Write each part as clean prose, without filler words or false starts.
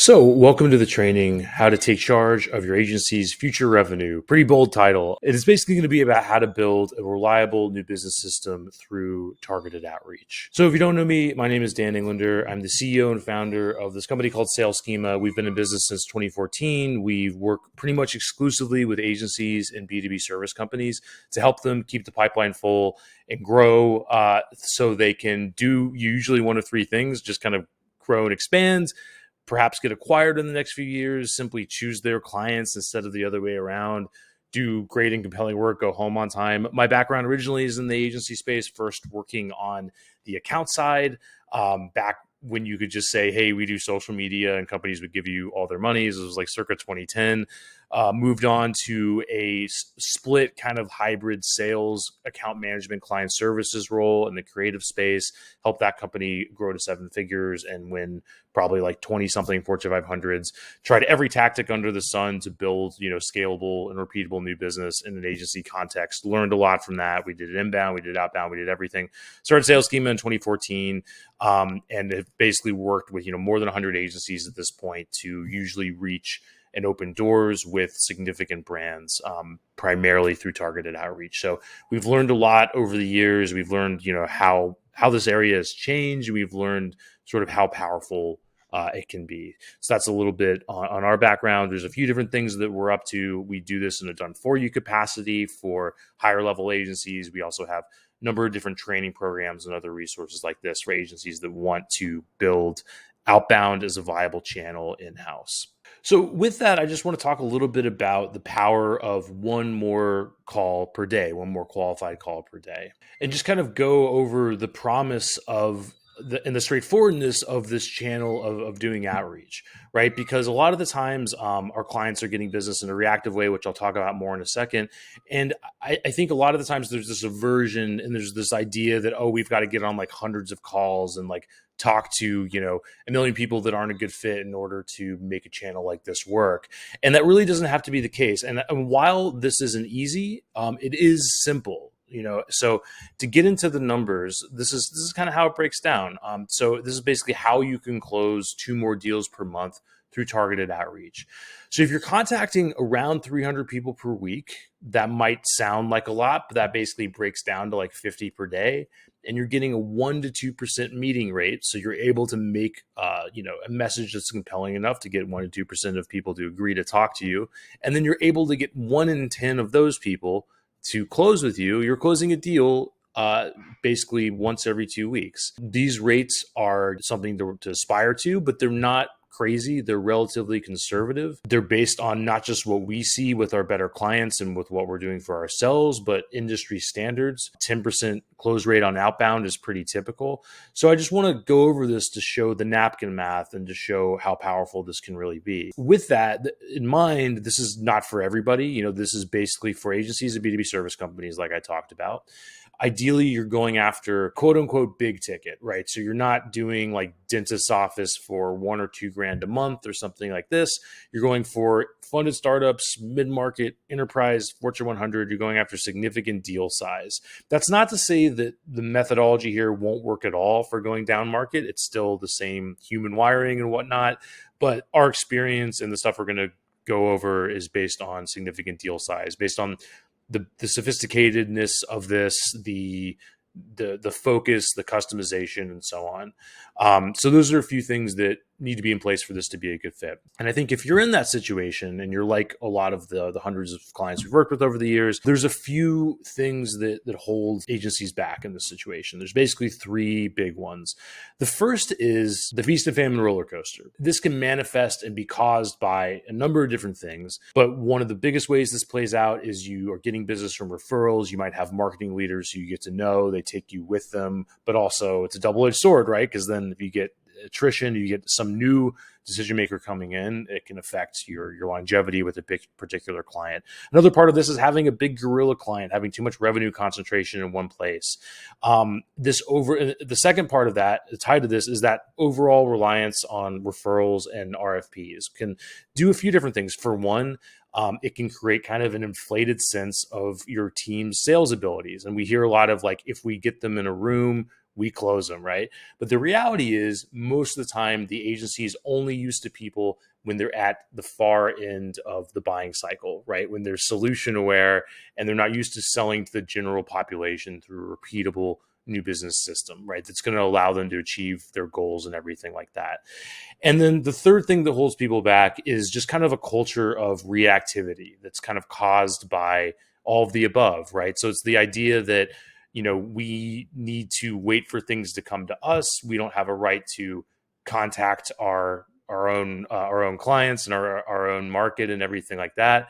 So, welcome to the training, How to Take Charge of Your Agency's Future Revenue. Pretty bold title. It is basically going to be about how to build a reliable new business system through targeted outreach. So, if you don't know me, my name is Dan Englander. I'm the CEO and founder of this company called Sales Schema. We've been in business since 2014. We work pretty much exclusively with agencies and B2B service companies to help them keep the pipeline full and grow so they can do usually one of three things, just kind of grow and expand, perhaps get acquired in the next few years, simply choose their clients instead of the other way around, do great and compelling work, go home on time. My background originally is in the agency space, first working on the account side, back when you could just say, hey, we do social media and companies would give you all their monies. It was like circa 2010. Moved on to a split kind of hybrid sales, account management, client services role in the creative space, helped that company grow to seven figures and win probably like 20 something Fortune 500s. Tried every tactic under the sun to build, scalable and repeatable new business in an agency context. Learned a lot from that. We did it inbound, we did outbound, we did everything. Started Sales Schema in 2014, and have basically worked with more than 100 agencies at this point to usually reach and open doors with significant brands, primarily through targeted outreach. So we've learned a lot over the years. We've learned, how this area has changed. We've learned sort of how powerful it can be. So that's a little bit on our background. There's a few different things that we're up to. We do this in a done for you capacity for higher level agencies. We also have a number of different training programs and other resources like this for agencies that want to build outbound as a viable channel in-house. So with that, I just want to talk a little bit about the power of one more call per day, one more qualified call per day, and just kind of go over the promise of and the straightforwardness of this channel of doing outreach, right? Because a lot of the times our clients are getting business in a reactive way, which I'll talk about more in a second. And I think a lot of the times there's this aversion and there's this idea that, oh, we've got to get on like hundreds of calls and like talk to, a million people that aren't a good fit in order to make a channel like this work. And that really doesn't have to be the case. And while this isn't easy, it is simple. So to get into the numbers, this is kind of how it breaks down. So this is basically how you can close 2 more deals per month through targeted outreach. So if you're contacting around 300 people per week, that might sound like a lot, but that basically breaks down to like 50 per day. And you're getting a 1 to 2% meeting rate. So you're able to make, a message that's compelling enough to get 1 to 2% of people to agree to talk to you. And then you're able to get 1 in 10 of those people to close with you. You're closing a deal basically once every 2 weeks. These rates are something to aspire to, but they're not crazy. They're relatively conservative. They're based on not just what we see with our better clients and with what we're doing for ourselves, but industry standards. 10% close rate on outbound is pretty typical. So I just want to go over this to show the napkin math and to show how powerful this can really be. With that in mind, this is not for everybody. This is basically for agencies and B2B service companies like I talked about. Ideally, you're going after quote unquote big ticket, right? So you're not doing like dentist's office for $1 or $2 grand a month or something like this. You're going for funded startups, mid-market, enterprise, Fortune 100. You're going after significant deal size. That's not to say that the methodology here won't work at all for going down market. It's still the same human wiring and whatnot. But our experience and the stuff we're going to go over is based on significant deal size, based on the sophisticatedness of this, the focus, the customization, and so on. So those are a few things that need to be in place for this to be a good fit. And I think if you're in that situation and you're like a lot of the hundreds of clients we've worked with over the years, there's a few things that hold agencies back in this situation. There's basically 3 big ones. The first is the feast and famine roller coaster. This can manifest and be caused by a number of different things, but one of the biggest ways this plays out is you are getting business from referrals. You might have marketing leaders who you get to know, they take you with them, but also it's a double-edged sword, right? Because then if you get attrition, you get some new decision maker coming in, it can affect your longevity with a big particular client. Another part of this is having a big gorilla client, having too much revenue concentration in one place. The second part of that, tied to this, is that overall reliance on referrals and RFPs can do a few different things. For one, it can create kind of an inflated sense of your team's sales abilities. And we hear a lot of like, if we get them in a room, we close them, right? But the reality is most of the time the agency is only used to people when they're at the far end of the buying cycle, right? When they're solution aware and they're not used to selling to the general population through a repeatable new business system, right? That's going to allow them to achieve their goals and everything like that. And then the third thing that holds people back is just kind of a culture of reactivity that's kind of caused by all of the above, right? So it's the idea that, we need to wait for things to come to us. We don't have a right to contact our own clients and our own market and everything like that.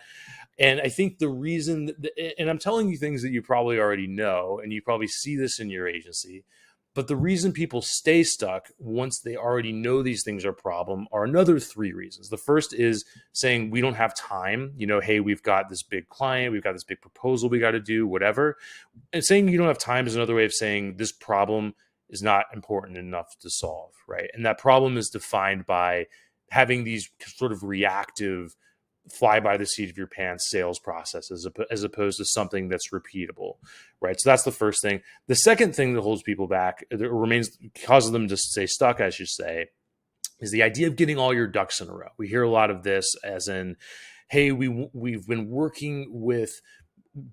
And I think the reason, and I'm telling you things that you probably already know, and you probably see this in your agency, but the reason people stay stuck once they already know these things are a problem are another three reasons. The first is saying we don't have time. Hey, we've got this big client, we've got this big proposal we got to do, whatever. And saying you don't have time is another way of saying this problem is not important enough to solve, right? And that problem is defined by having these sort of reactive, fly by the seat of your pants sales processes as opposed to something that's repeatable, right? So that's the first thing. The second thing that holds people back, causes them to stay stuck, I should say, is the idea of getting all your ducks in a row. We hear a lot of this as in, hey, we've been working with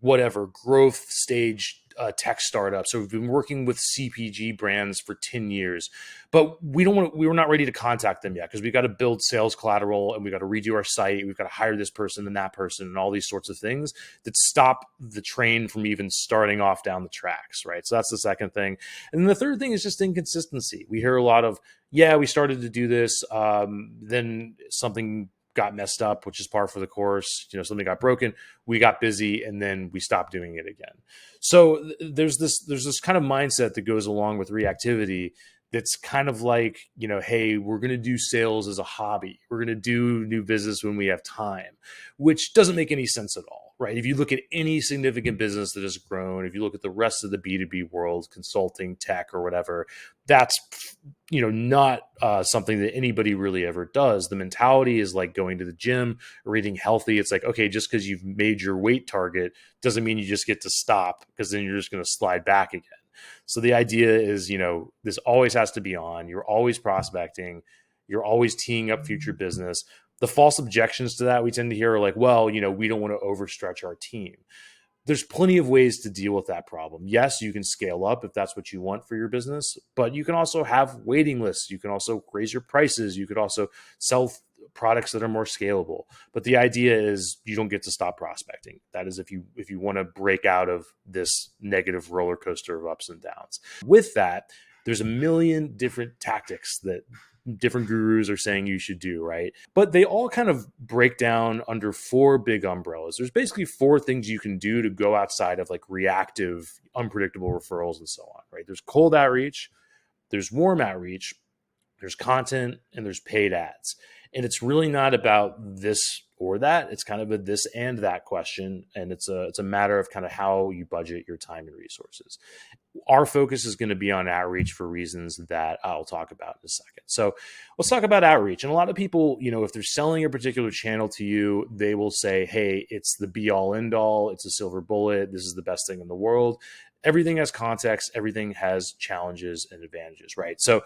whatever growth stage tech startups. So we've been working with CPG brands for 10 years, but we were not ready to contact them yet because we've got to build sales collateral and we've got to redo our site. We've got to hire this person and that person and all these sorts of things that stop the train from even starting off down the tracks, right? So that's the second thing. And then the third thing is just inconsistency. We hear a lot of, yeah, we started to do this. Then something got messed up, which is par for the course. Something got broken, we got busy, and then we stopped doing it again. So there's this kind of mindset that goes along with reactivity that's kind of like, hey, we're going to do sales as a hobby. We're going to do new business when we have time, which doesn't make any sense at all, right? If you look at any significant business that has grown, if you look at the rest of the B2B world, consulting, tech, or whatever, that's, not something that anybody really ever does. The mentality is like going to the gym or eating healthy. It's like, okay, just because you've made your weight target doesn't mean you just get to stop, because then you're just going to slide back again. So the idea is, this always has to be on. You're always prospecting. You're always teeing up future business. The false objections to that we tend to hear are like, well, we don't want to overstretch our team. There's plenty of ways to deal with that problem. Yes, you can scale up if that's what you want for your business, but you can also have waiting lists. You can also raise your prices. You could also sell products that are more scalable. But the idea is you don't get to stop prospecting. That is if you want to break out of this negative roller coaster of ups and downs. With that, there's a million different tactics that different gurus are saying you should do, right? But they all kind of break down under four big umbrellas. There's basically four things you can do to go outside of like reactive, unpredictable referrals and so on, right? There's cold outreach, there's warm outreach, there's content, and there's paid ads. And it's really not about this or that. It's kind of a this and that question. And it's a matter of kind of how you budget your time and resources. Our focus is going to be on outreach for reasons that I'll talk about in a second. So let's talk about outreach. And a lot of people, if they're selling a particular channel to you, they will say, hey, it's the be all end all. It's a silver bullet. This is the best thing in the world. Everything has context. Everything has challenges and advantages, right? So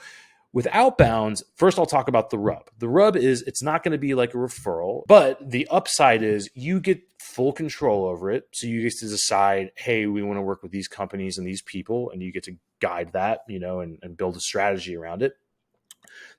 with outbound, first I'll talk about the rub. The rub is it's not going to be like a referral, but the upside is you get full control over it. So you get to decide, hey, we want to work with these companies and these people, and you get to guide that, and build a strategy around it.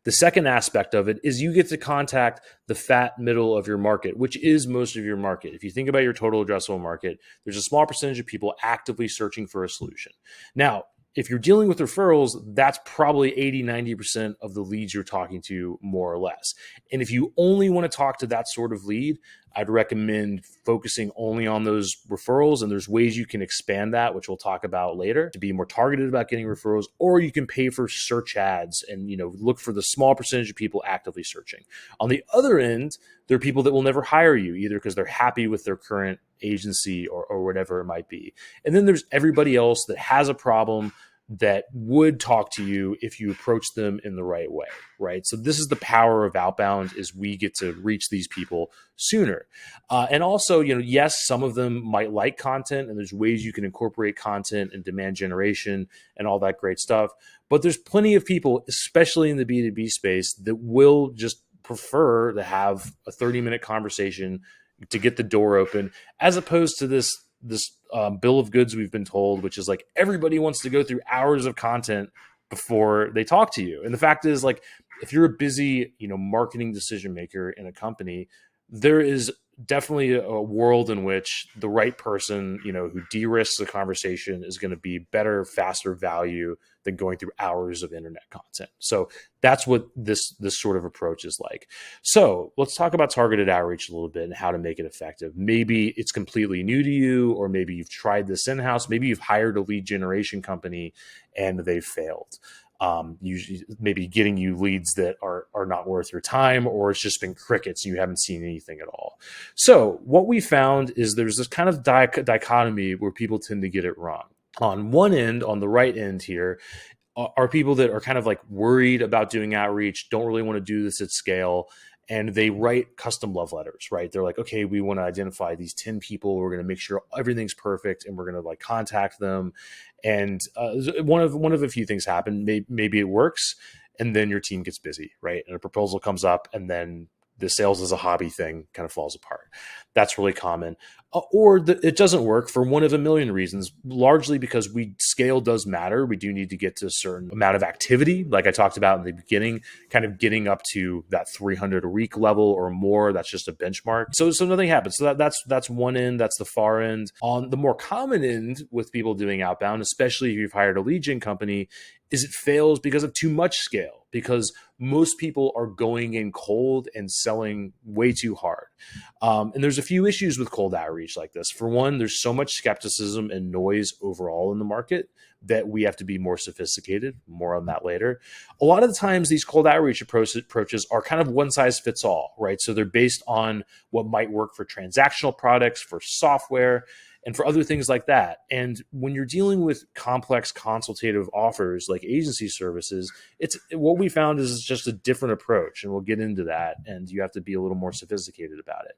The second aspect of it is you get to contact the fat middle of your market, which is most of your market. If you think about your total addressable market, there's a small percentage of people actively searching for a solution. Now, if you're dealing with referrals, that's probably 80-90% of the leads you're talking to, more or less. And if you only want to talk to that sort of lead, I'd recommend focusing only on those referrals. And there's ways you can expand that, which we'll talk about later, to be more targeted about getting referrals, or you can pay for search ads and look for the small percentage of people actively searching. On the other end, there are people that will never hire you, either because they're happy with their current agency or whatever it might be. And then there's everybody else that has a problem, that would talk to you if you approach them in the right way, right? So this is the power of outbound, is we get to reach these people sooner. And also, yes, some of them might like content, and there's ways you can incorporate content and demand generation and all that great stuff. But there's plenty of people, especially in the B2B space, that will just prefer to have a 30-minute conversation to get the door open, as opposed to this bill of goods we've been told, which is like everybody wants to go through hours of content before they talk to you. And the fact is, like, if you're a busy, marketing decision maker in a company, there is definitely a world in which the right person, who de-risks the conversation is going to be better, faster value than going through hours of internet content. So that's what this sort of approach is like. So let's talk about targeted outreach a little bit and how to make it effective. Maybe it's completely new to you, or maybe you've tried this in-house. Maybe you've hired a lead generation company and they've failed. Usually maybe getting you leads that are not worth your time, or it's just been crickets and you haven't seen anything at all. So what we found is there's this kind of dichotomy where people tend to get it wrong. On one end, on the right end here, are people that are kind of like worried about doing outreach, don't really want to do this at scale, and they write custom love letters, right? They're like, okay, we want to identify these 10 people. We're going to make sure everything's perfect, and we're going to like contact them. And one of a few things happen. Maybe it works, and then your team gets busy, right? And a proposal comes up, and then the sales as a hobby thing kind of falls apart. That's really common. It doesn't work for one of a million reasons, largely because scale does matter. We do need to get to a certain amount of activity, like I talked about in the beginning, kind of getting up to that 300 a week level or more. That's just a benchmark. So nothing happens. So that's one end. That's the far end. On the more common end with people doing outbound, especially if you've hired a lead gen company, is it fails because of too much scale, because most people are going in cold and selling way too hard. And there's a few issues with cold outreach like this. For one, there's so much skepticism and noise overall in the market that we have to be more sophisticated. More on that later. A lot of the times these cold outreach approaches are kind of one size fits all, right? So they're based on what might work for transactional products, for software, and for other things like that. And when you're dealing with complex consultative offers like agency services, it's what we found is just a different approach, and we'll get into that. And you have to be a little more sophisticated about it.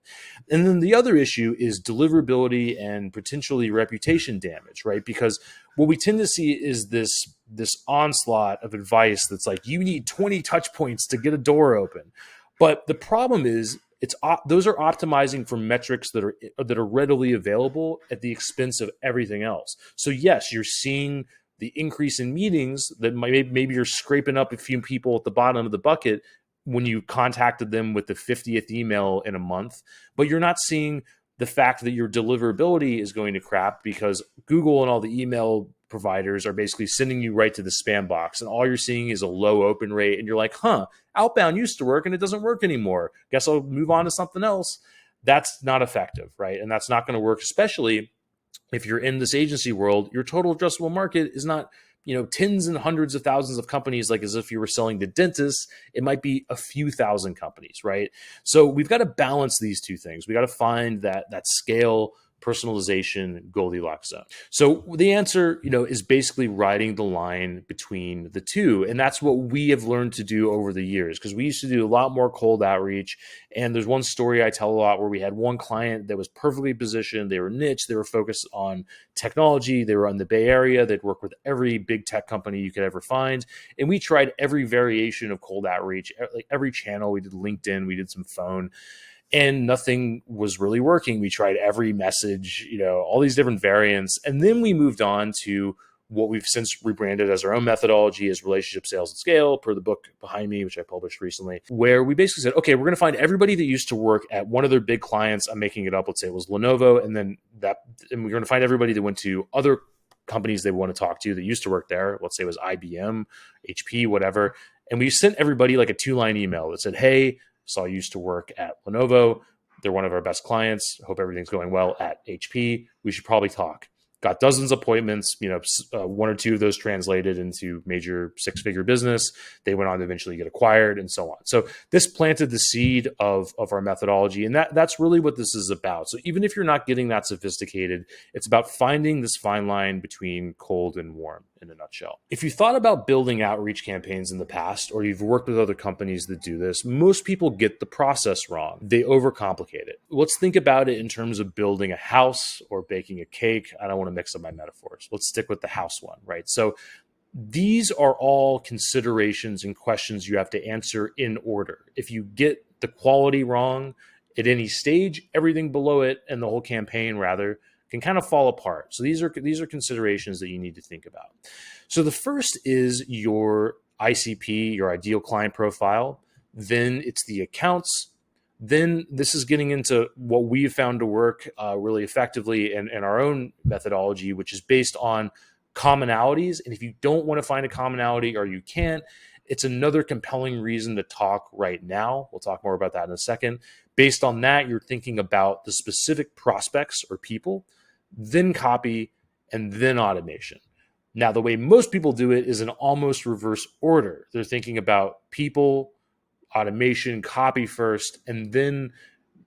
And then the other issue is deliverability and potentially reputation damage, right? Because what we tend to see is this onslaught of advice that's like, you need 20 touch points to get a door open. But the problem is, those are optimizing for metrics that are readily available at the expense of everything else. So yes, you're seeing the increase in meetings that maybe you're scraping up a few people at the bottom of the bucket when you contacted them with the 50th email in a month, but you're not seeing the fact that your deliverability is going to crap because Google and all the email providers are basically sending you right to the spam box, and all you're seeing is a low open rate, and you're like, outbound used to work and it doesn't work anymore. Guess I'll move on to something else. That's not effective, right? And that's not going to work, especially if you're in this agency world. Your total addressable market is not, tens and hundreds of thousands of companies, like as if you were selling to dentists. It might be a few thousand companies, right? So we've got to balance these two things. We got to find that scale, personalization, Goldilocks zone. So the answer, is basically riding the line between the two. And that's what we have learned to do over the years, because we used to do a lot more cold outreach. And there's one story I tell a lot where we had one client that was perfectly positioned. They were niche. They were focused on technology. They were in the Bay Area. They'd work with every big tech company you could ever find. And we tried every variation of cold outreach, like every channel. We did LinkedIn, we did some phone, and nothing was really working. We tried every message, all these different variants. And then we moved on to what we've since rebranded as our own methodology, as relationship sales at scale, per the book behind me, which I published recently, where we basically said, okay, we're going to find everybody that used to work at one of their big clients. I'm making it up. Let's say it was Lenovo. And we're going to find everybody that went to other companies they want to talk to that used to work there. Let's say it was IBM, HP, whatever. And we sent everybody like a 2-line email that said, hey, saw you used to work at Lenovo. They're one of our best clients. Hope everything's going well at HP. We should probably talk. Got dozens of appointments, one or two of those translated into major 6-figure business. They went on to eventually get acquired and so on. So this planted the seed of our methodology. And that's really what this is about. So even if you're not getting that sophisticated, it's about finding this fine line between cold and warm. in a nutshell. If you thought about building outreach campaigns in the past, or you've worked with other companies that do this, most people get the process wrong. They overcomplicate it. Let's think about it in terms of building a house or baking a cake. I don't want to mix up my metaphors. Let's stick with the house one, right? So these are all considerations and questions you have to answer in order. If you get the quality wrong at any stage, everything below it and the whole campaign rather can kind of fall apart. So these are considerations that you need to think about. So the first is your ICP, your ideal client profile. Then it's the accounts. Then this is getting into what we've found to work really effectively in our own methodology, which is based on commonalities. And if you don't want to find a commonality or you can't, it's another compelling reason to talk right now. We'll talk more about that in a second. Based on that, you're thinking about the specific prospects or people, then copy, and then automation. Now, the way most people do it is in almost reverse order. They're thinking about people, automation, copy first, and then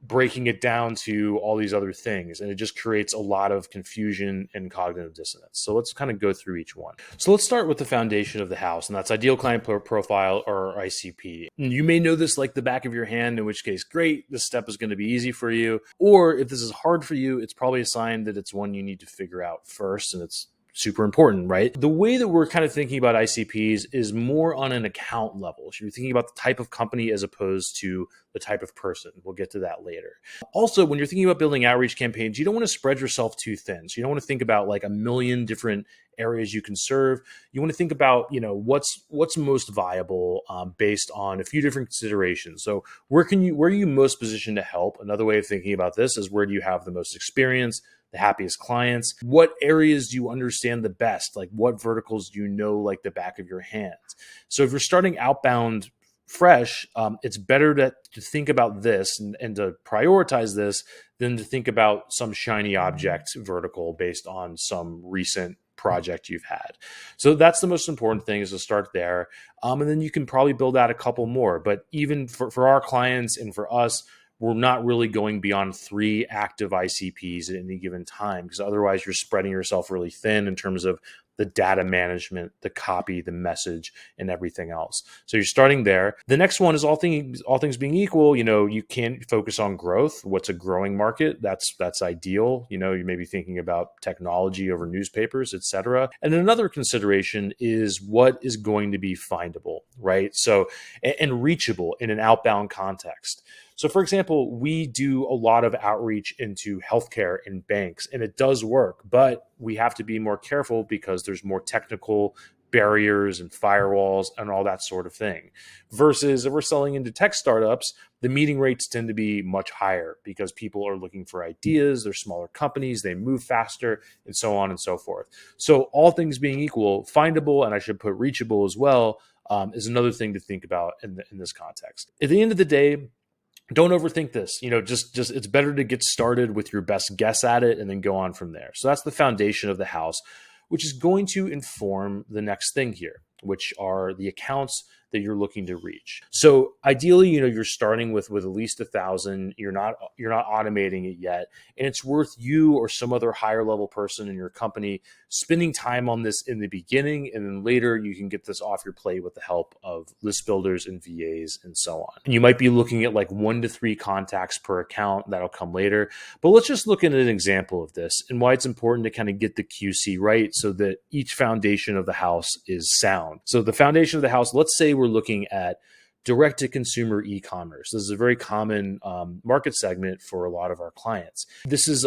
breaking it down to all these other things. And it just creates a lot of confusion and cognitive dissonance. So let's kind of go through each one. So let's start with the foundation of the house, and that's ideal client profile or ICP. And you may know this like the back of your hand, in which case, great, this step is going to be easy for you. Or if this is hard for you, it's probably a sign that it's one you need to figure out first, and it's super important, right? The way that we're kind of thinking about ICPs is more on an account level. So you're thinking about the type of company as opposed to the type of person. We'll get to that later. Also, when you're thinking about building outreach campaigns, you don't want to spread yourself too thin. So you don't want to think about like a million different areas you can serve. You want to think about, what's most viable based on a few different considerations. So where are you most positioned to help? Another way of thinking about this is, where do you have the most experience, the happiest clients? What areas do you understand the best? Like, what verticals do you know like the back of your hands? So if you're starting outbound fresh, it's better to think about this and to prioritize this than to think about some shiny object vertical based on some recent project you've had. So that's the most important thing, is to start there. And then you can probably build out a couple more. But even for our clients and for us, we're not really going beyond 3 active ICPs at any given time, because otherwise you're spreading yourself really thin in terms of the data management, the copy, the message, and everything else. So you're starting there. The next one is all things being equal, you can't focus on growth. What's a growing market? That's ideal. You may be thinking about technology over newspapers, et cetera. And then another consideration is what is going to be findable, right? So, and reachable in an outbound context. So for example, we do a lot of outreach into healthcare and banks, and it does work, but we have to be more careful because there's more technical barriers and firewalls and all that sort of thing. Versus if we're selling into tech startups, the meeting rates tend to be much higher because people are looking for ideas, they're smaller companies, they move faster, and so on and so forth. So all things being equal, findable, and I should put reachable as well, is another thing to think about in this context. At the end of the day, don't overthink this. Just it's better to get started with your best guess at it and then go on from there. So that's the foundation of the house, which is going to inform the next thing here, which are the accounts that you're looking to reach. So ideally, you're starting with at least 1,000. You're not automating it yet, and it's worth you or some other higher level person in your company spending time on this in the beginning, and then later you can get this off your plate with the help of list builders and VAs and so on. And you might be looking at like 1 to 3 contacts per account. That'll come later, but let's just look at an example of this and why it's important to kind of get the QC right so that each foundation of the house is sound. So the foundation of the house, let's say we're looking at direct-to-consumer e-commerce. This is a very common market segment for a lot of our clients. This is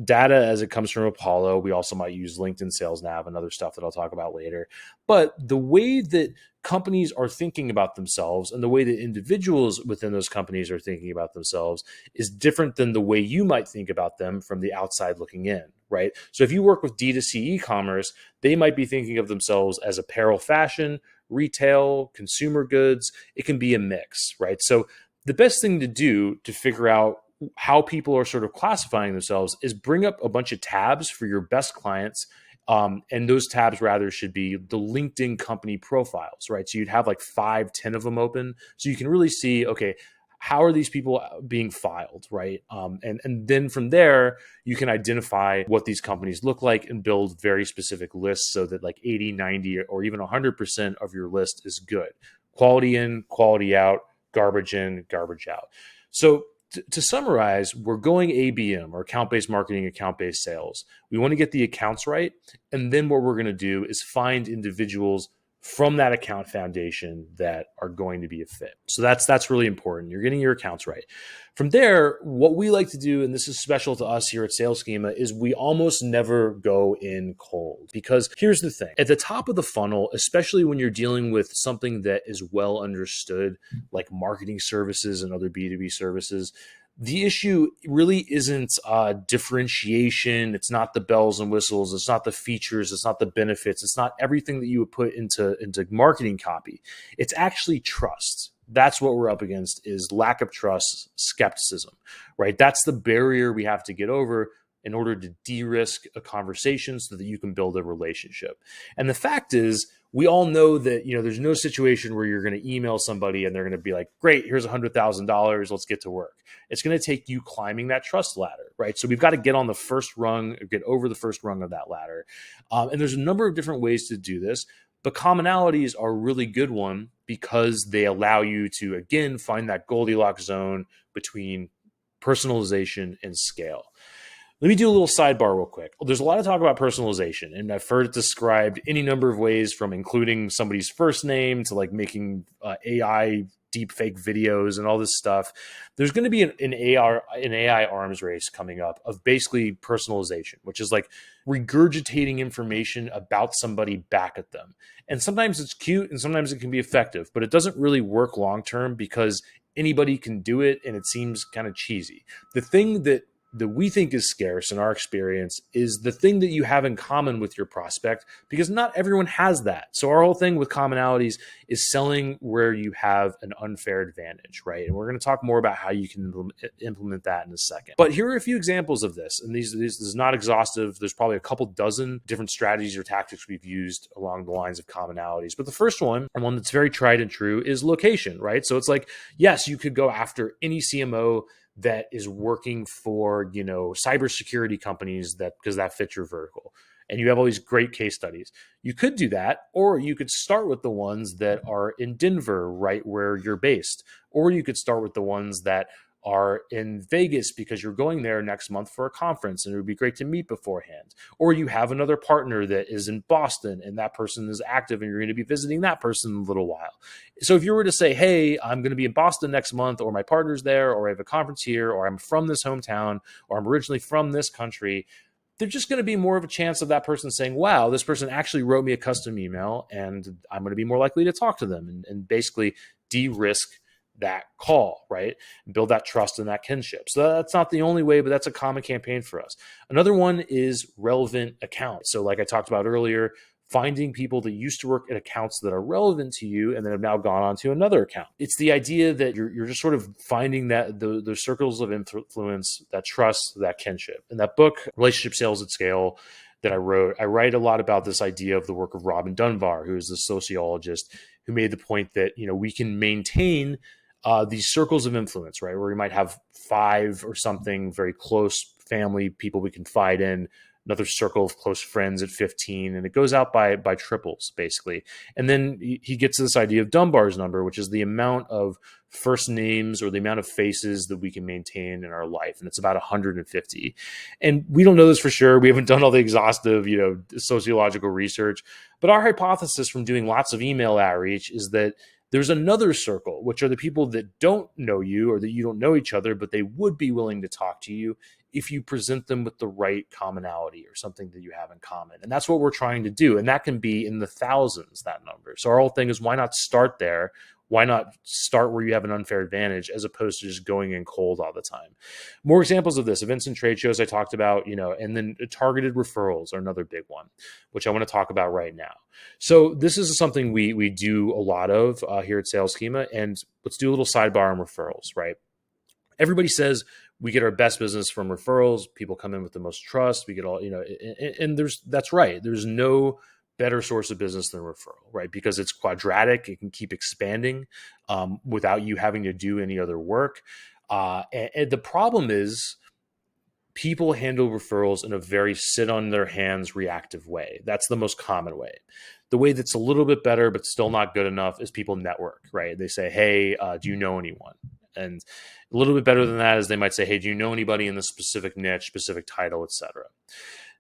data as it comes from Apollo. We also might use LinkedIn Sales Nav and other stuff that I'll talk about later. But the way that companies are thinking about themselves and the way that individuals within those companies are thinking about themselves is different than the way you might think about them from the outside looking in, right? So if you work with D2C e-commerce, they might be thinking of themselves as apparel, fashion, retail, consumer goods. It can be a mix, right? So the best thing to do to figure out how people are sort of classifying themselves is bring up a bunch of tabs for your best clients. And those tabs rather should be the LinkedIn company profiles, right? So you'd have like 5, 10 of them open. So you can really see, okay, How are these people being filed, right? And then from there, you can identify what these companies look like and build very specific lists so that like 80, 90, or even 100% of your list is good. Quality in, quality out, garbage in, garbage out. So to summarize, we're going ABM, or account-based marketing, account-based sales. We want to get the accounts right. And then what we're going to do is find individuals from that account foundation that are going to be a fit. So that's really important. You're getting your accounts right. From there, what we like to do, and this is special to us here at Sales Schema, is we almost never go in cold. Because here's the thing. At the top of the funnel, especially when you're dealing with something that is well understood, like marketing services and other B2B services, the issue really isn't differentiation. It's not the bells and whistles. It's not the features. It's not the benefits. It's not everything that you would put into marketing copy. It's actually trust. That's what we're up against, is lack of trust, skepticism, right? That's the barrier we have to get over in order to de-risk a conversation so that you can build a relationship. And the fact is, we all know that, there's no situation where you're going to email somebody and they're going to be like, great, here's $100,000. Let's get to work. It's going to take you climbing that trust ladder, right? So we've got to get on the first rung, or get over the first rung of that ladder. And there's a number of different ways to do this, but commonalities are a really good one because they allow you to, again, find that Goldilocks zone between personalization and scale. Let me do a little sidebar real quick. There's a lot of talk about personalization, and I've heard it described any number of ways, from including somebody's first name to like making AI deepfake videos and all this stuff. There's going to be an AI arms race coming up of basically personalization, which is like regurgitating information about somebody back at them. And sometimes it's cute and sometimes it can be effective, but it doesn't really work long term because anybody can do it and it seems kind of cheesy. The thing that we think is scarce in our experience is the thing that you have in common with your prospect, because not everyone has that. So our whole thing with commonalities is selling where you have an unfair advantage, right? And we're going to talk more about how you can implement that in a second. But here are a few examples of this. And this is not exhaustive. There's probably a couple dozen different strategies or tactics we've used along the lines of commonalities. But the first one, and one that's very tried and true, is location, right? So it's like, yes, you could go after any CMO that is working for, cybersecurity companies, because that fits your vertical. And you have all these great case studies. You could do that, or you could start with the ones that are in Denver, right where you're based. Or you could start with the ones that are in Vegas because you're going there next month for a conference and it would be great to meet beforehand. Or you have another partner that is in Boston and that person is active and you're going to be visiting that person in a little while. So if you were to say, hey, I'm going to be in Boston next month, or my partner's there, or I have a conference here, or I'm from this hometown, or I'm originally from this country, there's just going to be more of a chance of that person saying, wow, this person actually wrote me a custom email, and I'm going to be more likely to talk to them and basically de-risk that call, right? And build that trust and that kinship. So that's not the only way, but that's a common campaign for us. Another one is relevant accounts. So like I talked about earlier, finding people that used to work at accounts that are relevant to you and then have now gone on to another account. It's the idea that you're just sort of finding that those circles of influence, that trust, that kinship. In that book, Relationship Sales at Scale, that I write a lot about this idea of the work of Robin Dunbar, who is the sociologist who made the point that, we can maintain these circles of influence, right? Where we might have 5 or something very close family people we confide in, another circle of close friends at 15, and it goes out by triples, basically. And then he gets to this idea of Dunbar's number, which is the amount of first names or the amount of faces that we can maintain in our life. And it's about 150. And we don't know this for sure. We haven't done all the exhaustive, sociological research. But our hypothesis from doing lots of email outreach is that there's another circle, which are the people that don't know you or that you don't know each other, but they would be willing to talk to you if you present them with the right commonality or something that you have in common. And that's what we're trying to do. And that can be in the thousands, that number. So our whole thing is, why not start there? Why not start where you have an unfair advantage as opposed to just going in cold all the time? More examples of this: events and trade shows I talked about, and then targeted referrals are another big one, which I want to talk about right now. So this is something we do a lot of here at Sales Schema. And let's do a little sidebar on referrals, right? Everybody says we get our best business from referrals. People come in with the most trust. We get all, and that's right. There's no better source of business than a referral, right? Because it's quadratic, it can keep expanding without you having to do any other work. And the problem is, people handle referrals in a very sit on their hands reactive way. That's the most common way. The way that's a little bit better but still not good enough is people network, right? They say, hey, do you know anyone? And a little bit better than that is they might say, hey, do you know anybody in this specific niche, specific title, etc.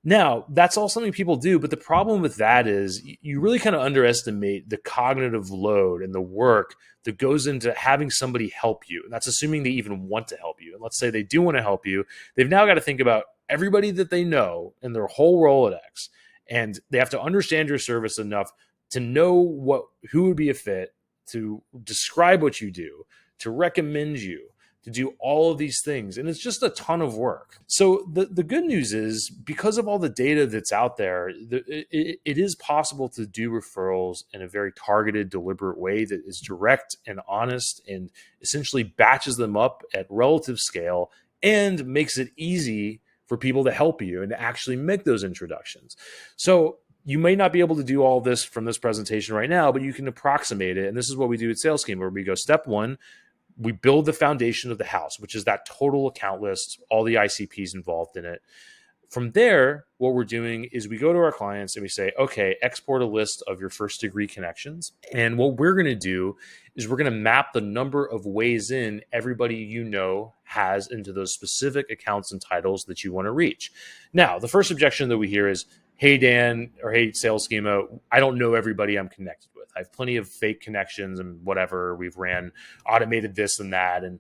Now, that's all something people do, but the problem with that is you really kind of underestimate the cognitive load and the work that goes into having somebody help you. And that's assuming they even want to help you. And let's say they do want to help you. They've now got to think about everybody that they know in their whole Rolodex. And they have to understand your service enough to know who would be a fit, to describe what you do, to recommend you, to do all of these things. And it's just a ton of work. So the good news is, because of all the data that's out there, it is possible to do referrals in a very targeted, deliberate way that is direct and honest and essentially batches them up at relative scale and makes it easy for people to help you and to actually make those introductions. So you may not be able to do all this from this presentation right now, but you can approximate it. And this is what we do at Sales Schema, where we go, step one, we build the foundation of the house, which is that total account list, all the ICPs involved in it. From there, what we're doing is we go to our clients and we say, okay, export a list of your first degree connections. And what we're going to do is we're going to map the number of ways in everybody you know has into those specific accounts and titles that you want to reach. Now, the first objection that we hear is, hey, Dan, or hey, Sales Schema, I don't know everybody I'm connected with. I have plenty of fake connections and whatever. We've ran automated this and that. And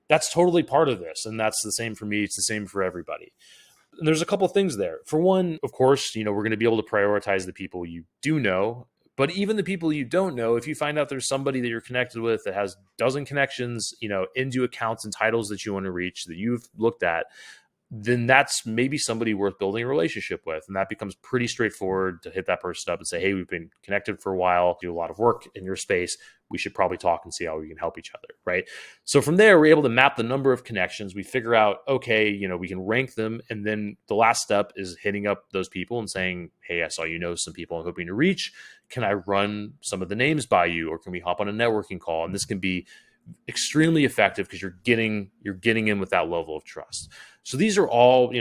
that's totally part of this. And that's the same for me. It's the same for everybody. And there's a couple of things there. For one, of course, we're going to be able to prioritize the people you do know. But even the people you don't know, if you find out there's somebody that you're connected with that has a dozen connections, into accounts and titles that you want to reach that you've looked at, then that's maybe somebody worth building a relationship with. And that becomes pretty straightforward to hit that person up and say, hey, we've been connected for a while, do a lot of work in your space. We should probably talk and see how we can help each other, right? So from there, we're able to map the number of connections. We figure out, okay, we can rank them. And then the last step is hitting up those people and saying, hey, I saw some people I'm hoping to reach. Can I run some of the names by you? Or can we hop on a networking call? And this can be extremely effective because you're getting in with that level of trust. So these are all,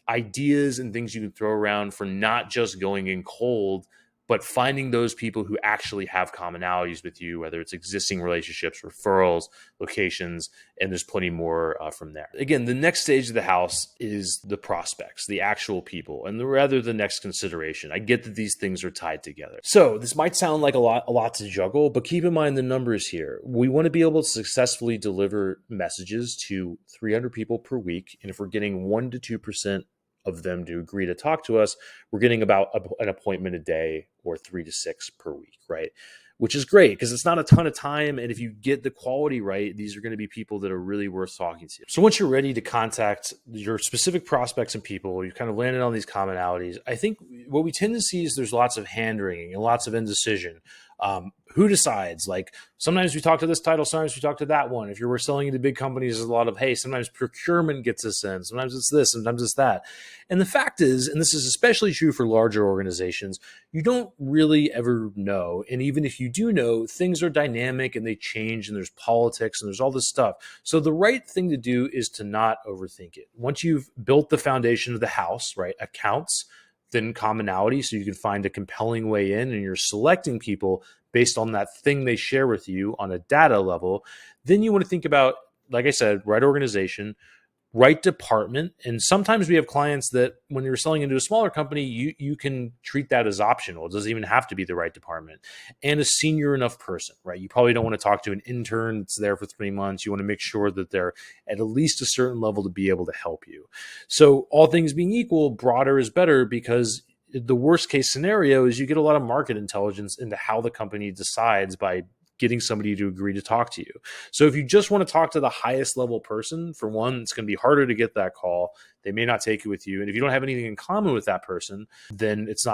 ideas and things you can throw around for not just going in cold, but finding those people who actually have commonalities with you, whether it's existing relationships, referrals, locations, and there's plenty more from there. Again, the next stage of the house is the prospects, the actual people, and rather the next consideration. I get that these things are tied together. So this might sound like a lot to juggle, but keep in mind the numbers here. We want to be able to successfully deliver messages to 300 people per week. And if we're getting 1 to 2% of them to agree to talk to us, we're getting about an appointment a day or 3 to 6 per week, right? Which is great because it's not a ton of time. And if you get the quality right, these are going to be people that are really worth talking to. So once you're ready to contact your specific prospects and people, you've kind of landed on these commonalities. I think what we tend to see is there's lots of hand wringing and lots of indecision. Who decides? Like sometimes we talk to this title, sometimes we talk to that one. If you're selling into big companies, there's a lot of, hey, sometimes procurement gets us in, sometimes it's this, sometimes it's that. And the fact is, and this is especially true for larger organizations, you don't really ever know. And even if you do know, things are dynamic and they change and there's politics and there's all this stuff. So the right thing to do is to not overthink it. Once you've built the foundation of the house, right, accounts, then commonality, so you can find a compelling way in and you're selecting people based on that thing they share with you on a data level, then you want to think about, like I said, right organization, right department. And sometimes we have clients that when you're selling into a smaller company, you can treat that as optional. It doesn't even have to be the right department. And a senior enough person, right? You probably don't want to talk to an intern that's there for 3 months. You want to make sure that they're at least a certain level to be able to help you. So all things being equal, broader is better, because the worst case scenario is you get a lot of market intelligence into how the company decides by getting somebody to agree to talk to you. So if you just want to talk to the highest level person, for one, it's going to be harder to get that call. They may not take it with you. And if you don't have anything in common with that person, then it's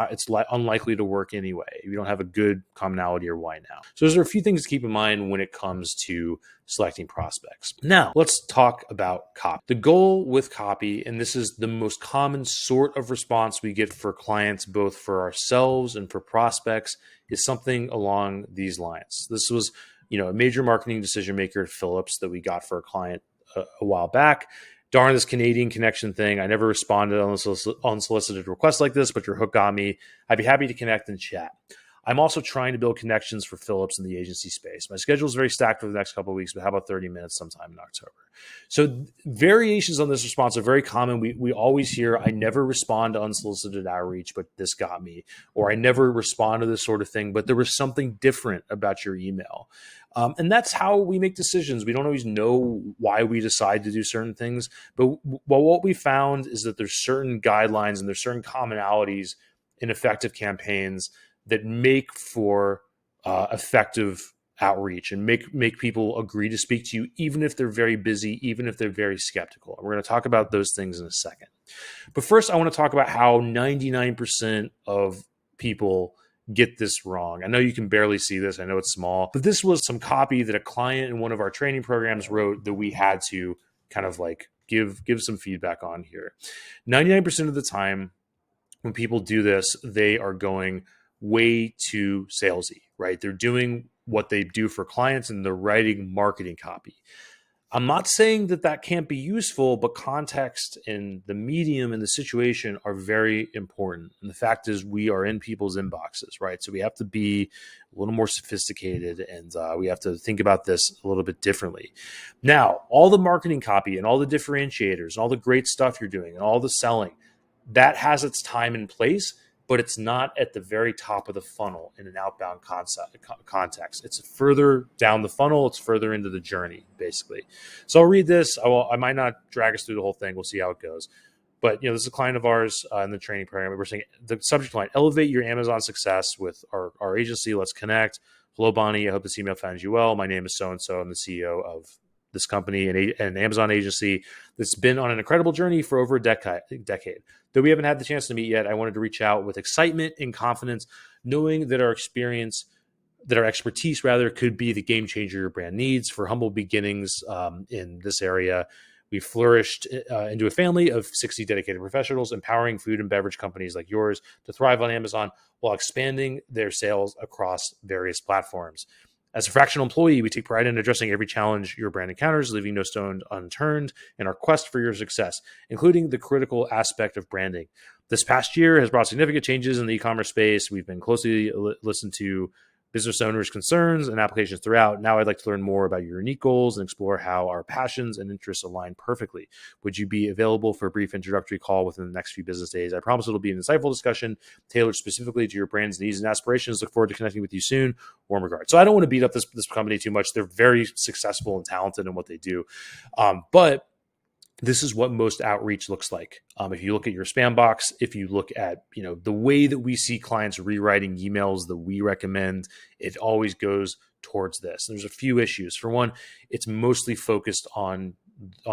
unlikely to work anyway. If you don't have a good commonality or why now. So there's a few things to keep in mind when it comes to selecting prospects. Now, let's talk about copy. The goal with copy, and this is the most common sort of response we get for clients, both for ourselves and for prospects, is something along these lines. This was, a major marketing decision maker at Philips that we got for a client a while back. Darn this Canadian connection thing. I never responded on unsolicited requests like this, but your hook got me. I'd be happy to connect and chat. I'm also trying to build connections for Philips in the agency space. My schedule is very stacked for the next couple of weeks, but how about 30 minutes sometime in October? So variations on this response are very common. We always hear, I never respond to unsolicited outreach, but this got me. Or I never respond to this sort of thing, but there was something different about your email. And that's how we make decisions. We don't always know why we decide to do certain things, but what we found is that there's certain guidelines and there's certain commonalities in effective campaigns that make for effective outreach and make people agree to speak to you, even if they're very busy, even if they're very skeptical. And we're going to talk about those things in a second. But first, I want to talk about how 99% of people get this wrong. I know you can barely see this. I know it's small, but this was some copy that a client in one of our training programs wrote that we had to kind of like give some feedback on here. 99% of the time when people do this, they are going way too salesy, right? They're doing what they do for clients and they're writing marketing copy. I'm not saying that can't be useful, but context and the medium and the situation are very important. And the fact is we are in people's inboxes, right? So we have to be a little more sophisticated and we have to think about this a little bit differently. Now, all the marketing copy and all the differentiators and all the great stuff you're doing and all the selling, that has its time and place, but it's not at the very top of the funnel in an outbound context. It's further down the funnel. It's further into the journey, basically. So I'll read this. I might not drag us through the whole thing. We'll see how it goes. But this is a client of ours in the training program. We're saying the subject line: elevate your Amazon success with our agency. Let's connect. Hello, Bonnie. I hope this email finds you well. My name is so-and-so. I'm the CEO of this company, an Amazon agency that's been on an incredible journey for over a decade. Though we haven't had the chance to meet yet, I wanted to reach out with excitement and confidence, knowing that our expertise could be the game changer your brand needs. For humble beginnings in this area, we flourished into a family of 60 dedicated professionals, empowering food and beverage companies like yours to thrive on Amazon while expanding their sales across various platforms. As a fractional employee, we take pride in addressing every challenge your brand encounters, leaving no stone unturned in our quest for your success, including the critical aspect of branding. This past year has brought significant changes in the e-commerce space. We've been closely listened to business owners' concerns and applications throughout. Now I'd like to learn more about your unique goals and explore how our passions and interests align perfectly. Would you be available for a brief introductory call within the next few business days? I promise it'll be an insightful discussion tailored specifically to your brand's needs and aspirations. Look forward to connecting with you soon. Warm regards. So I don't want to beat up this company too much. They're very successful and talented in what they do. But this is what most outreach looks like. If you look at your spam box, if you look at the way that we see clients rewriting emails that we recommend, it always goes towards this. There's a few issues. For one, it's mostly focused on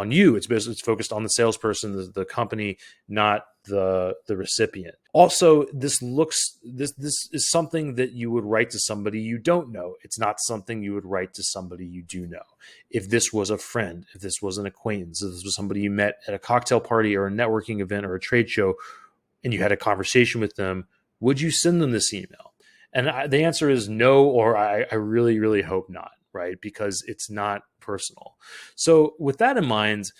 you. It's focused on the salesperson, the company, not the recipient. Also, this is something that you would write to somebody you don't know. It's not something you would write to somebody you do know. If this was a friend, if this was an acquaintance, if this was somebody you met at a cocktail party or a networking event or a trade show, and you had a conversation with them, would you send them this email? And the answer is no, or I really, really hope not, right? Because it's not personal. So with that in mind,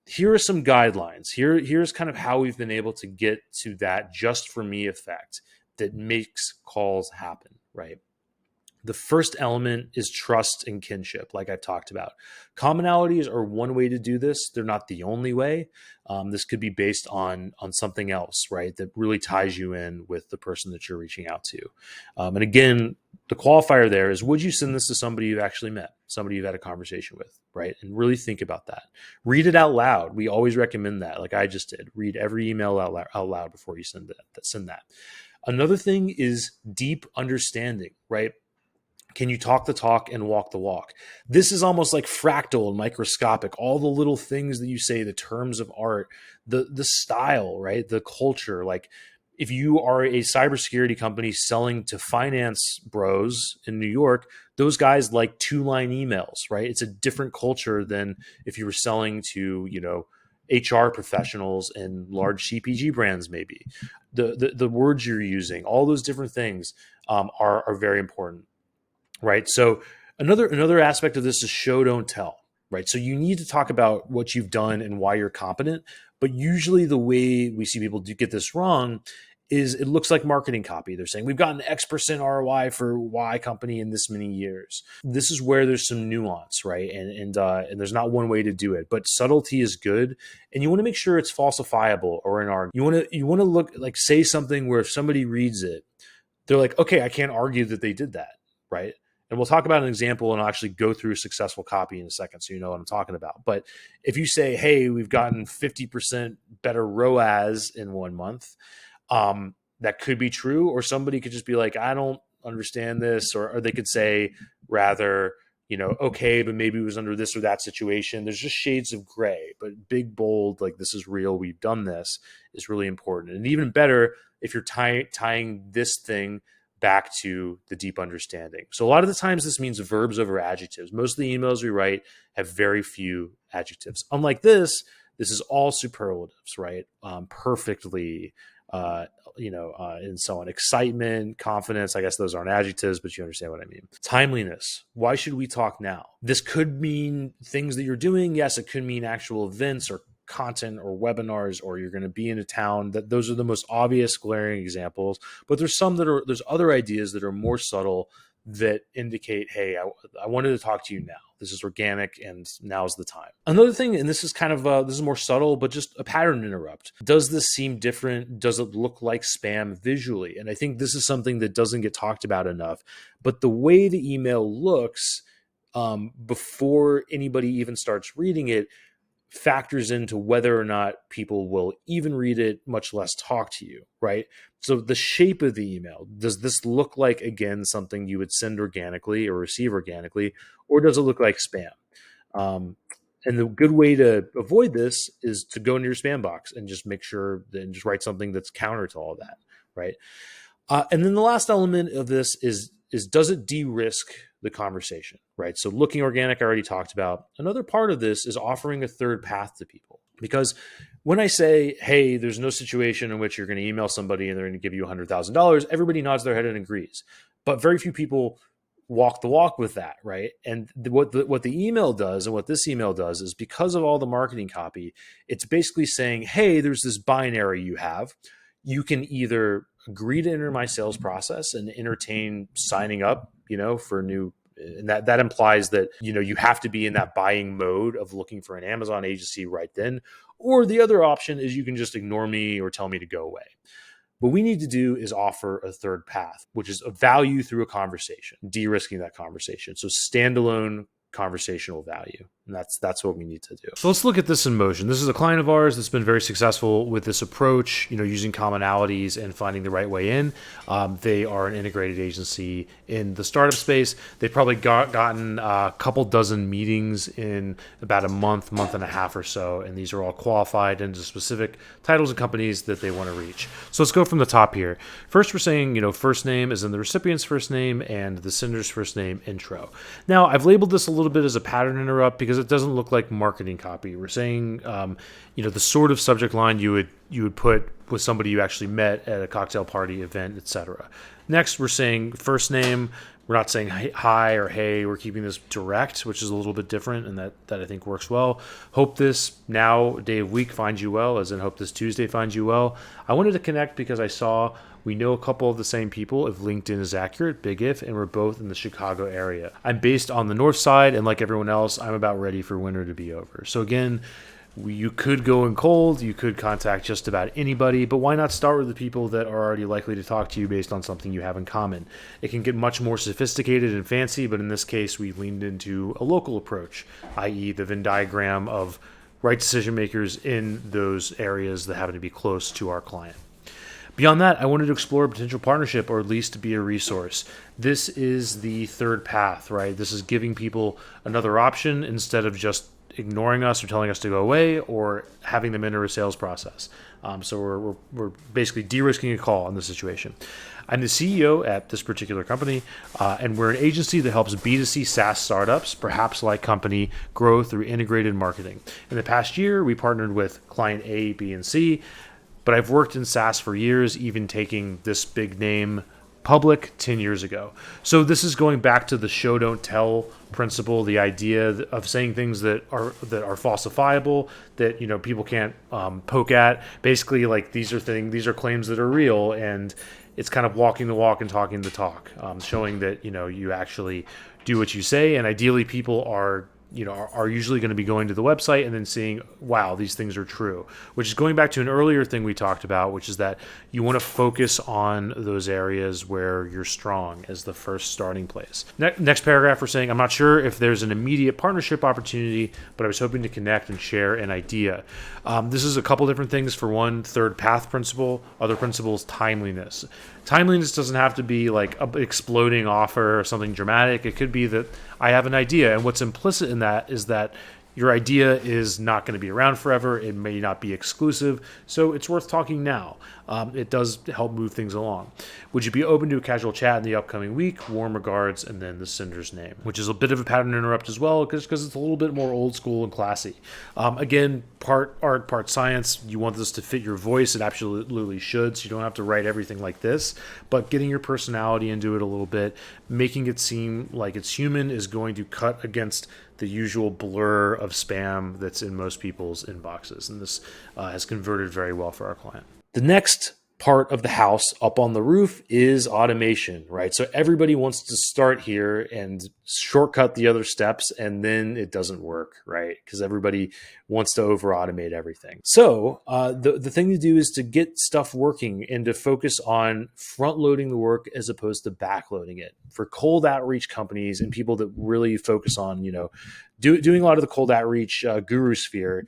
here are some guidelines. Here's kind of how we've been able to get to that just for me effect that makes calls happen, right? The first element is trust and kinship, like I've talked about. Commonalities are one way to do this. They're not the only way. This could be based on something else, right, that really ties you in with the person that you're reaching out to. And again, the qualifier there is, would you send this to somebody you've actually met, somebody you've had a conversation with, right? And really think about that. Read it out loud. We always recommend that, like I just did. Read every email out loud before you send that. Another thing is deep understanding, right? Can you talk the talk and walk the walk? This is almost like fractal and microscopic. All the little things that you say, the terms of art, the style, right? The culture. Like if you are a cybersecurity company selling to finance bros in New York, those guys like 2-line emails, right? It's a different culture than if you were selling to, HR professionals and large CPG brands, maybe. The words you're using, all those different things are very important, right? So another aspect of this is show don't tell, right? So you need to talk about what you've done and why you're competent, but usually the way we see people do get this wrong is it looks like marketing copy. They're saying we've gotten X% ROI for Y company in this many years. This is where there's some nuance, right? And there's not one way to do it, but subtlety is good, and you want to make sure it's falsifiable or an argument. You want to look like say something where if somebody reads it, they're like, okay, I can't argue that they did that, right? And we'll talk about an example and I'll actually go through successful copy in a second so you know what I'm talking about. But if you say, hey, we've gotten 50% better ROAS in 1 month, that could be true, or somebody could just be like, I don't understand this, or they could say rather, okay, but maybe it was under this or that situation. There's just shades of gray, but big, bold, like this is real, we've done this, is really important. And even better if you're tying this thing back to the deep understanding. So a lot of the times this means verbs over adjectives. Most of the emails we write have very few adjectives. Unlike this is all superlatives, right? Perfectly, and so on. Excitement, confidence, I guess those aren't adjectives, but you understand what I mean. Timeliness. Why should we talk now? This could mean things that you're doing. Yes, it could mean actual events or content or webinars, or you're going to be in a town. Those are the most obvious glaring examples, but there's other ideas that are more subtle that indicate, hey, I wanted to talk to you now. This is organic and now's the time. Another thing, and this is kind of, this is more subtle, but just a pattern interrupt. Does this seem different? Does it look like spam visually? And I think this is something that doesn't get talked about enough, but the way the email looks before anybody even starts reading it factors into whether or not people will even read it, much less talk to you, right? So the shape of the email, does this look like, again, something you would send organically or receive organically, or does it look like spam? And the good way to avoid this is to go into your spam box and just make sure and just write something that's counter to all of that, right? And then the last element of this is does it de-risk the conversation, right? So looking organic, I already talked about. Another part of this is offering a third path to people. Because when I say, hey, there's no situation in which you're going to email somebody and they're going to give you $100,000, everybody nods their head and agrees. But very few people walk the walk with that, right? And what the email does and what this email does is, because of all the marketing copy, it's basically saying, hey, there's this binary you have. You can either agree to enter my sales process and entertain signing up, for a new, and that implies that, you have to be in that buying mode of looking for an Amazon agency right then. Or the other option is you can just ignore me or tell me to go away. What we need to do is offer a third path, which is a value through a conversation, de-risking that conversation. So standalone conversational value. And that's what we need to do. So let's look at this in motion. This is a client of ours that's been very successful with this approach, using commonalities and finding the right way in. They are an integrated agency in the startup space. They've probably gotten a couple dozen meetings in about a month and a half or so. And these are all qualified into specific titles and companies that they want to reach. So let's go from the top here. First, we're saying, first name is in the recipient's first name and the sender's first name intro. Now, I've labeled this a little bit as a pattern interrupt because it doesn't look like marketing copy. We're saying, the sort of subject line you would put with somebody you actually met at a cocktail party, event, etc. Next, we're saying first name. We're not saying hi or hey. We're keeping this direct, which is a little bit different, and that I think works well. Hope this now day of week finds you well, as in hope this Tuesday finds you well. I wanted to connect because I saw we know a couple of the same people. If LinkedIn is accurate, big if, and we're both in the Chicago area. I'm based on the north side, and like everyone else, I'm about ready for winter to be over. So again, you could go in cold, you could contact just about anybody, but why not start with the people that are already likely to talk to you based on something you have in common? It can get much more sophisticated and fancy, but in this case, we leaned into a local approach, i.e. the Venn diagram of right decision makers in those areas that happen to be close to our client. Beyond that, I wanted to explore a potential partnership or at least to be a resource. This is the third path, right? This is giving people another option instead of just ignoring us or telling us to go away or having them enter a sales process. So we're basically de-risking a call in this situation. I'm the CEO at this particular company, and we're an agency that helps B2C SaaS startups, perhaps like company, grow through integrated marketing. In the past year, we partnered with client A, B, and C, but I've worked in SaaS for years, even taking this big name public 10 years ago. So this is going back to the show don't tell principle, the idea of saying things that are falsifiable, that people can't poke at. Basically, like these are claims that are real, and it's kind of walking the walk and talking the talk, showing that you actually do what you say, and ideally people are usually going to be going to the website and then seeing, wow, these things are true, which is going back to an earlier thing we talked about, which is that you want to focus on those areas where you're strong as the first starting place. Next paragraph, we're saying, I'm not sure if there's an immediate partnership opportunity, but I was hoping to connect and share an idea. This is a couple different things. For one, third path principle. Other principle is timeliness. Timeliness doesn't have to be like an exploding offer or something dramatic. It could be that I have an idea, and what's implicit in that is that your idea is not going to be around forever. It may not be exclusive, so it's worth talking now. It does help move things along. Would you be open to a casual chat in the upcoming week? Warm regards, and then the sender's name, which is a bit of a pattern interrupt as well, because it's a little bit more old school and classy. Again, part art, part science. You want this to fit your voice. It absolutely should, so you don't have to write everything like this, but getting your personality into it a little bit, making it seem like it's human is going to cut against the usual blur of spam that's in most people's inboxes. And this has converted very well for our client. The next part of the house up on the roof is automation, right? So everybody wants to start here and shortcut the other steps, and then it doesn't work, right? Because everybody wants to over automate everything. So the thing to do is to get stuff working and to focus on front loading the work as opposed to back loading it. For cold outreach companies and people that really focus on, doing a lot of the cold outreach guru sphere,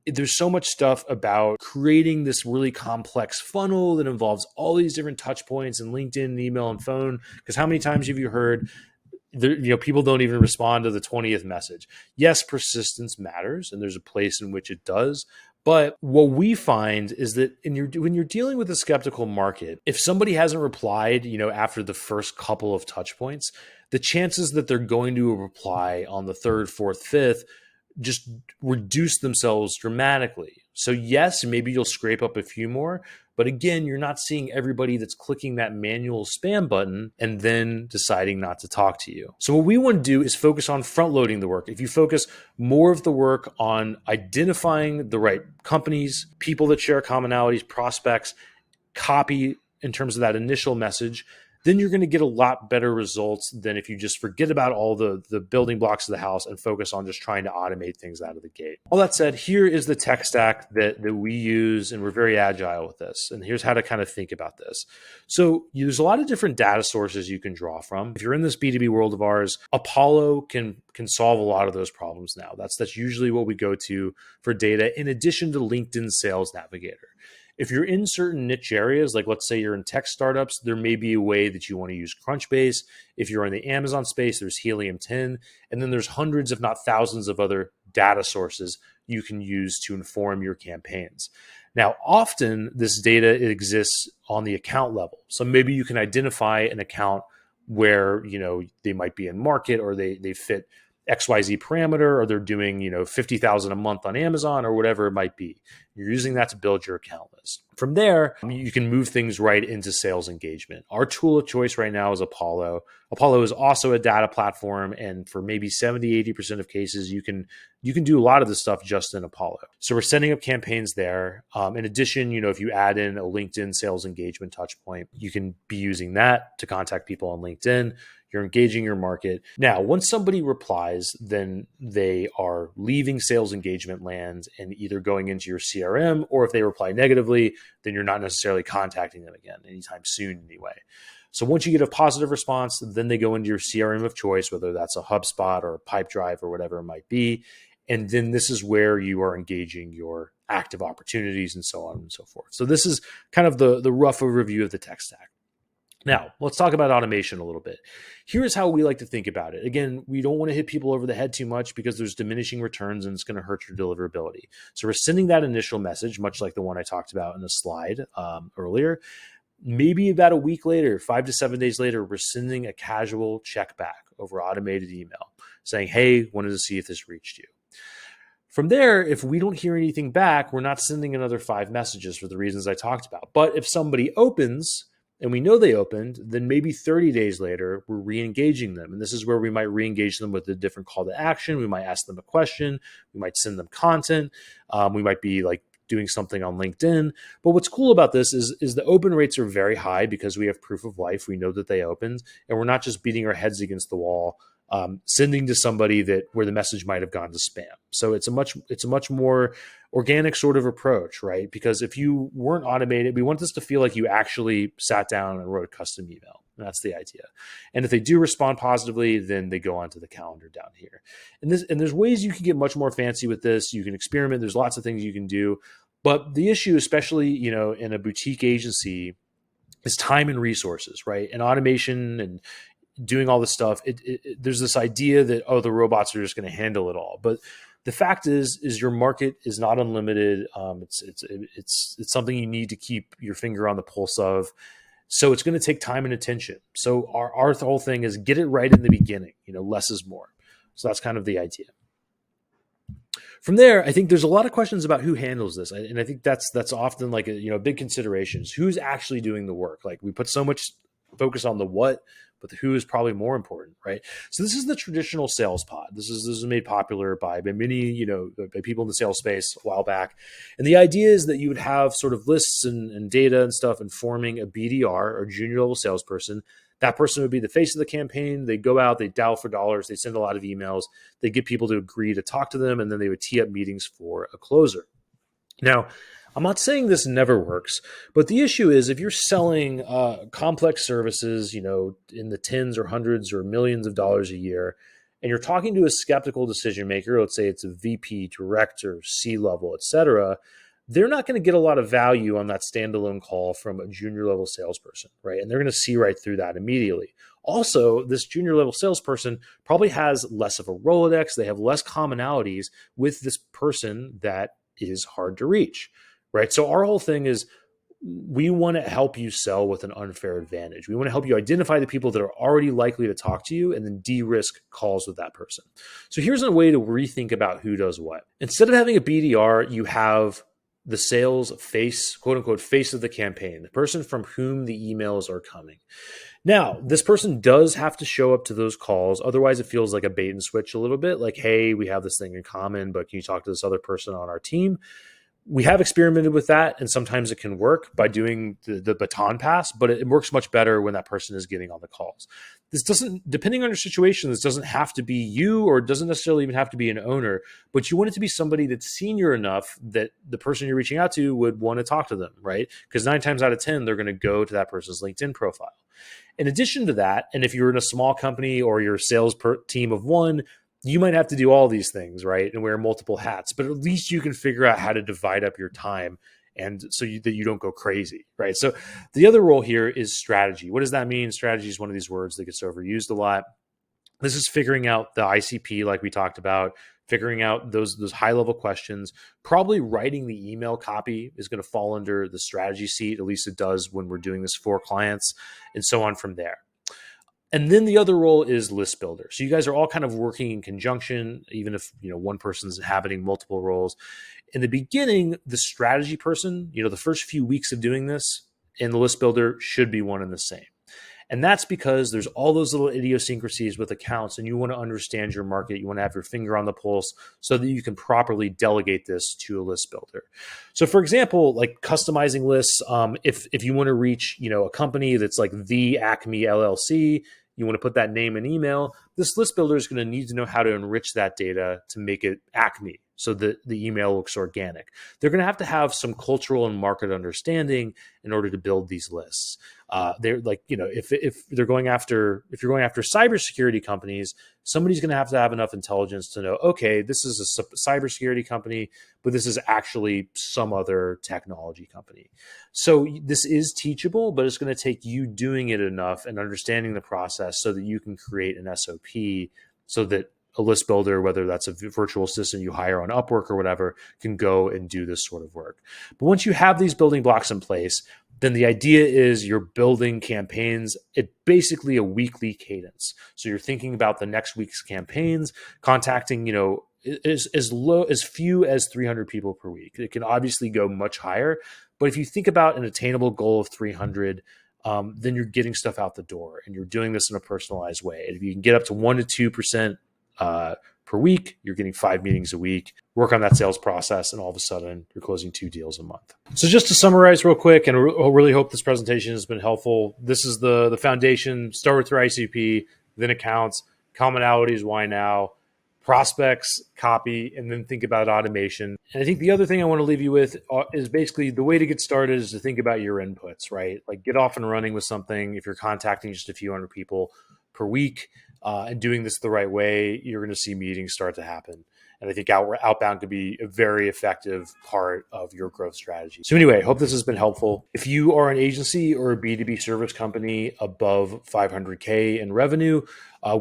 there's so much stuff about creating this really complex funnel that involves all these different touch points and LinkedIn and email and phone. Because how many times have you heard people don't even respond to the 20th message? Yes, persistence matters, and there's a place in which it does. But what we find is that when you're dealing with a skeptical market, if somebody hasn't replied, after the first couple of touch points, the chances that they're going to reply on the third, fourth, fifth just reduce themselves dramatically. So yes, maybe you'll scrape up a few more, but again, you're not seeing everybody that's clicking that manual spam button and then deciding not to talk to you. So what we want to do is focus on front loading the work. If you focus more of the work on identifying the right companies, people that share commonalities, prospects, copy in terms of that initial message, then you're going to get a lot better results than if you just forget about all the building blocks of the house and focus on just trying to automate things out of the gate. All that said, here is the tech stack that we use, and we're very agile with this. And here's how to kind of think about this. So there's a lot of different data sources you can draw from. If you're in this B2B world of ours, Apollo can solve a lot of those problems now. That's usually what we go to for data, in addition to LinkedIn Sales Navigator. If you're in certain niche areas, like let's say you're in tech startups, there may be a way that you want to use Crunchbase. If you're in the Amazon space, there's Helium 10. And then there's hundreds, if not thousands, of other data sources you can use to inform your campaigns. Now, often this data exists on the account level. So maybe you can identify an account where they might be in market, or they fit XYZ parameter, or they're doing, 50,000 a month on Amazon, or whatever it might be. You're using that to build your account list. From there, you can move things right into sales engagement. Our tool of choice right now is Apollo. Apollo is also a data platform, and for maybe 70, 80% of cases, you can do a lot of this stuff just in Apollo. So we're setting up campaigns there. In addition, if you add in a LinkedIn sales engagement touch point, you can be using that to contact people on LinkedIn. You're engaging your market. Now, once somebody replies, then they are leaving sales engagement land and either going into your CRM, or if they reply negatively, then you're not necessarily contacting them again anytime soon anyway. So once you get a positive response, then they go into your CRM of choice, whether that's a HubSpot or a Pipedrive or whatever it might be. And then this is where you are engaging your active opportunities and so on and so forth. So this is kind of the rough overview of the tech stack. Now, let's talk about automation a little bit. Here's how we like to think about it. Again, we don't want to hit people over the head too much because there's diminishing returns and it's going to hurt your deliverability. So we're sending that initial message, much like the one I talked about in the slide earlier. Maybe about a week later, 5 to 7 days later, we're sending a casual check back over automated email saying, hey, wanted to see if this reached you. From there, if we don't hear anything back, we're not sending another 5 messages for the reasons I talked about. But if somebody opens and we know they opened, then maybe 30 days later, we're re-engaging them. And this is where we might re-engage them with a different call to action. We might ask them a question. We might send them content. We might be like doing something on LinkedIn. But what's cool about this is the open rates are very high because we have proof of life. We know that they opened, and we're not just beating our heads against the wall, sending to somebody that where the message might have gone to spam. So it's a much more organic sort of approach, right? Because if you weren't automated, we want this to feel like you actually sat down and wrote a custom email. And that's the idea. And if they do respond positively, then they go onto the calendar down here. And there's ways you can get much more fancy with this. You can experiment. There's lots of things you can do. But the issue, especially, in a boutique agency, is time and resources, right? And automation and doing all this stuff. There's this idea that, the robots are just going to handle it all. But the fact is your market is not unlimited. It's something you need to keep your finger on the pulse of. So it's going to take time and attention. So our whole thing is get it right in the beginning. Less is more. So that's kind of the idea. From there, I think there's a lot of questions about who handles this. And I think that's often like a big consideration is who's actually doing the work. Like we put so much focus on the what, but the who is probably more important, right? So this is the traditional sales pod. This is made popular by many, by people in the sales space a while back. And the idea is that you would have sort of lists and data and stuff informing a BDR or junior level salesperson. That person would be the face of the campaign. They go out, they dial for dollars, they send a lot of emails, they get people to agree to talk to them, and then they would tee up meetings for a closer. Now, I'm not saying this never works, but the issue is if you're selling complex services, in the tens or hundreds or millions of dollars a year, and you're talking to a skeptical decision maker, let's say it's a VP, director, C-level, et cetera, they're not going to get a lot of value on that standalone call from a junior level salesperson, right? And they're going to see right through that immediately. Also, this junior level salesperson probably has less of a Rolodex. They have less commonalities with this person that is hard to reach, right? So our whole thing is we want to help you sell with an unfair advantage. We want to help you identify the people that are already likely to talk to you and then de-risk calls with that person. So here's a way to rethink about who does what. Instead of having a BDR, you have the sales face, quote unquote, face of the campaign, the person from whom the emails are coming. Now, this person does have to show up to those calls. Otherwise, it feels like a bait and switch a little bit like, hey, we have this thing in common, but can you talk to this other person on our team? We have experimented with that, and sometimes it can work by doing the baton pass, but it works much better when that person is getting on the calls. This doesn't, depending on your situation, this doesn't have to be you, or it doesn't necessarily even have to be an owner, but you want it to be somebody that's senior enough that the person you're reaching out to would want to talk to them, right? Because 9 times out of 10, they're going to go to that person's LinkedIn profile. In addition to that, and if you're in a small company or you're a sales team of one, you might have to do all these things, right? And wear multiple hats, but at least you can figure out how to divide up your time and so that you don't go crazy, right? So the other role here is strategy. What does that mean? Strategy is one of these words that gets overused a lot. This is figuring out the ICP like we talked about, figuring out those high-level questions. Probably writing the email copy is going to fall under the strategy seat. At least it does when we're doing this for clients, and so on from there. And then the other role is list builder. So you guys are all kind of working in conjunction, even if one person's inhabiting multiple roles. In the beginning, the strategy person, the first few weeks of doing this, and the list builder should be one and the same. And that's because there's all those little idiosyncrasies with accounts, and you want to understand your market. You want to have your finger on the pulse so that you can properly delegate this to a list builder. So for example, like customizing lists, if you want to reach, a company that's like the Acme LLC, you want to put that name and email, this list builder is going to need to know how to enrich that data to make it Acme. so that the email looks organic. They're going to have some cultural and market understanding in order to build these lists. They're like, if you're going after cybersecurity companies, somebody's going to have enough intelligence to know, okay, this is a cybersecurity company, but this is actually some other technology company. So this is teachable, but it's going to take you doing it enough and understanding the process so that you can create an SOP so that a list builder, whether that's a virtual assistant you hire on Upwork or whatever, can go and do this sort of work. But once you have these building blocks in place, then the idea is you're building campaigns at basically a weekly cadence. So you're thinking about the next week's campaigns, contacting, as few as 300 people per week. It can obviously go much higher, but if you think about an attainable goal of 300, then you're getting stuff out the door and you're doing this in a personalized way. And if you can get up to 1% to 2% per week, you're getting 5 meetings a week, work on that sales process, and all of a sudden you're closing 2 deals a month. So just to summarize real quick, and I really hope this presentation has been helpful. This is the foundation. Start with your ICP, then accounts, commonalities, why now, prospects, copy, and then think about automation. And I think the other thing I want to leave you with is basically the way to get started is to think about your inputs, right? Like get off and running with something. If you're contacting just a few hundred people per week and doing this the right way, you're going to see meetings start to happen. And I think outbound could be a very effective part of your growth strategy. So anyway, I hope this has been helpful. If you are an agency or a B2B service company above 500K in revenue,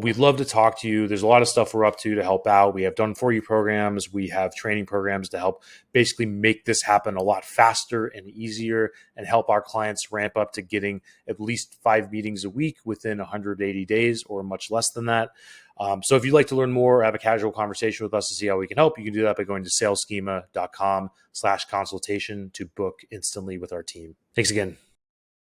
we'd love to talk to you. There's a lot of stuff we're up to help out. We have done for you programs. We have training programs to help basically make this happen a lot faster and easier and help our clients ramp up to getting at least 5 meetings a week within 180 days or much less than that. So if you'd like to learn more or have a casual conversation with us to see how we can help, you can do that by going to saleschema.com/consultation to book instantly with our team. Thanks again.